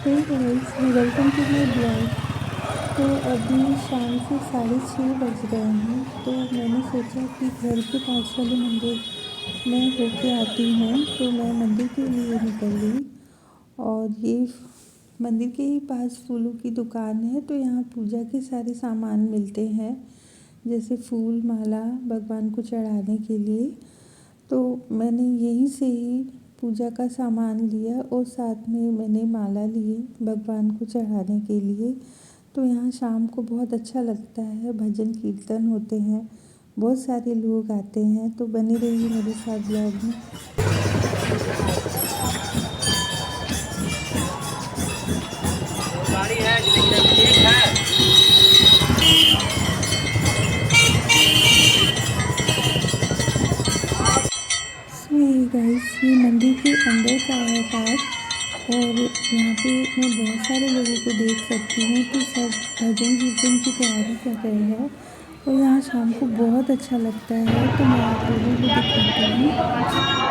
Hey guys, welcome to my blog. तो अभी शाम के 6:30 बज रहे हैं। तो मैंने सोचा कि घर के पास वाले मंदिर में होके आती हूँ। तो मैं मंदिर के लिए निकली और ये मंदिर के ही पास फूलों की दुकान है। तो यहाँ पूजा के सारे सामान मिलते हैं, जैसे फूल माला भगवान को चढ़ाने के लिए। तो मैंने यहीं से ही पूजा का सामान लिया और साथ में मैंने माला लिए भगवान को चढ़ाने के लिए। तो यहाँ शाम को बहुत अच्छा लगता है, भजन कीर्तन होते हैं, बहुत सारे लोग आते हैं। तो बने रहिए मेरे साथ ब्लॉग में। गाड़ी है ठीक है। सो ये गाइस, ये मंदिर के अंदर का है पार्ट और यहाँ पे मैं बहुत सारे लोगों को देख सकती हूँ। तो सब भजन कीर्तन की तैयारी कर रहे हैं और यहाँ शाम को बहुत अच्छा लगता है। तो मैं आप लोगों को दिखाती हूँ।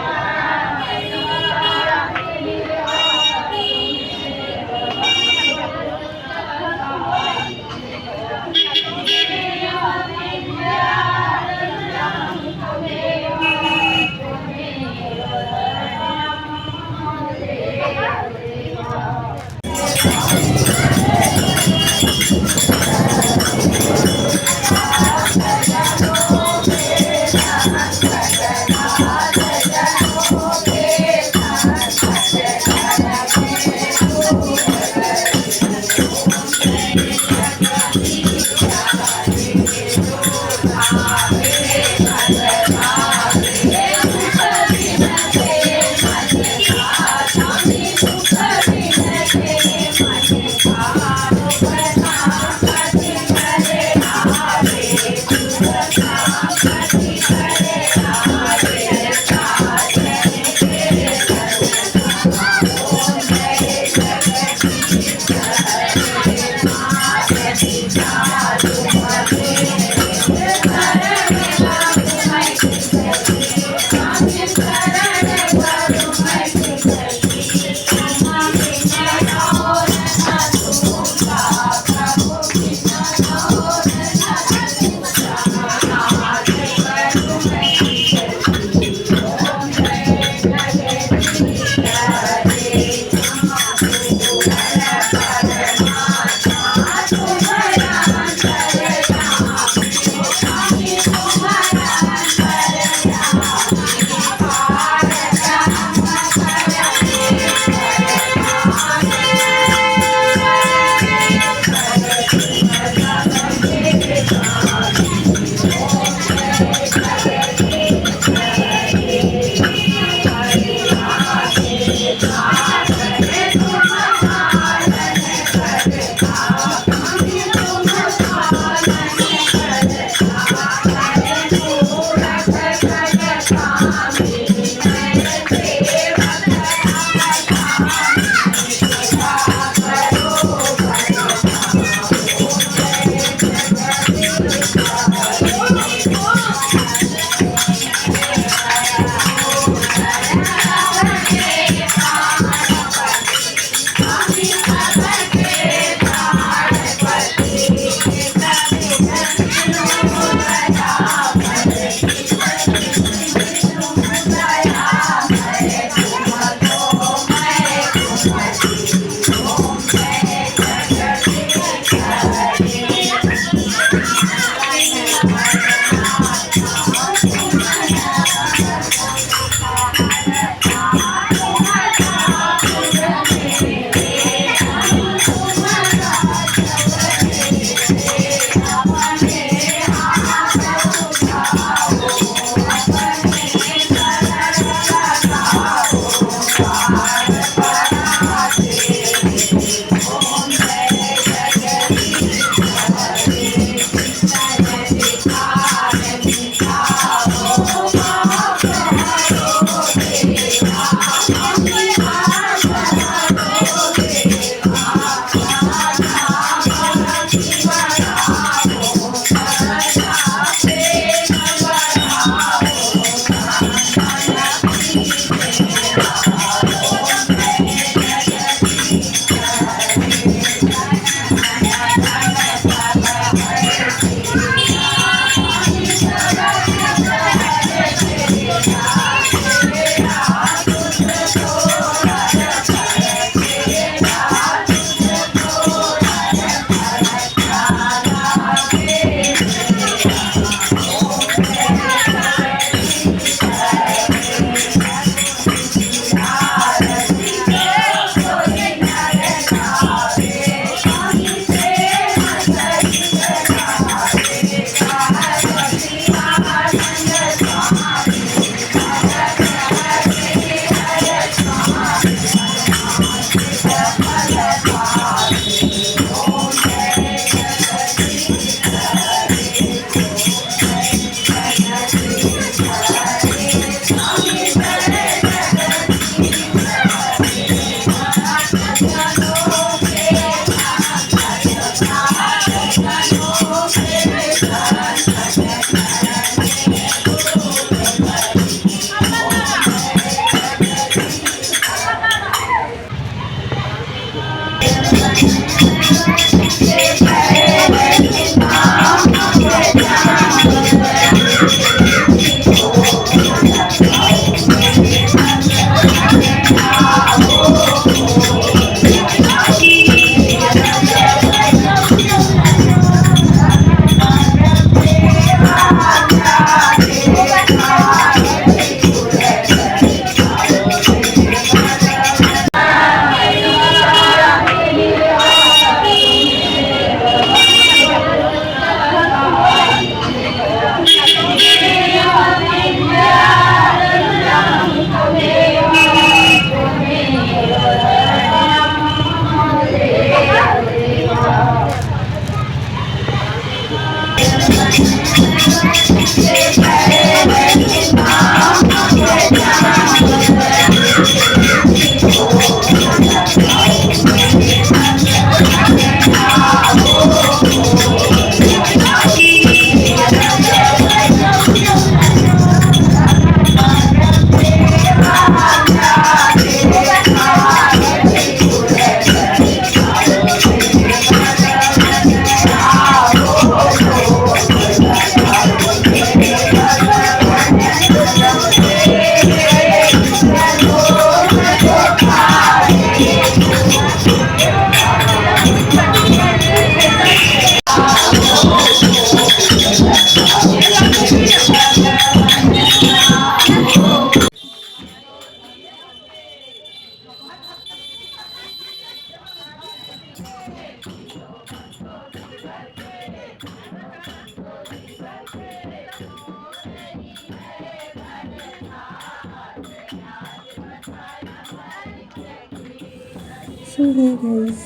सो हे गाइस,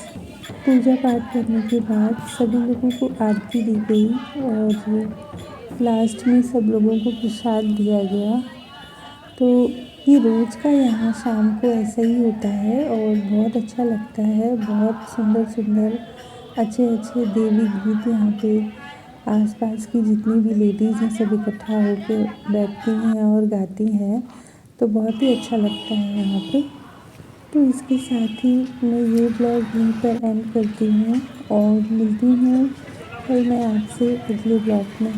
पूजा पाठ करने के बाद सभी लोगों को आरती दी गई और लास्ट में सब लोगों को प्रसाद दिया गया। तो ये रोज़ का यहाँ शाम को ऐसा ही होता है और बहुत अच्छा लगता है। बहुत सुंदर सुंदर अच्छे अच्छे देवी गीत यहाँ पे आसपास की जितनी भी लेडीज़ हैं सब इकट्ठा होकर बैठती हैं और गाती हैं। तो बहुत ही अच्छा लगता है यहाँ पे। तो इसके साथ ही मैं ये ब्लॉग यहीं पर एंड करती हूँ और मिलती हूँ फिर मैं आपसे अगले ब्लॉग में।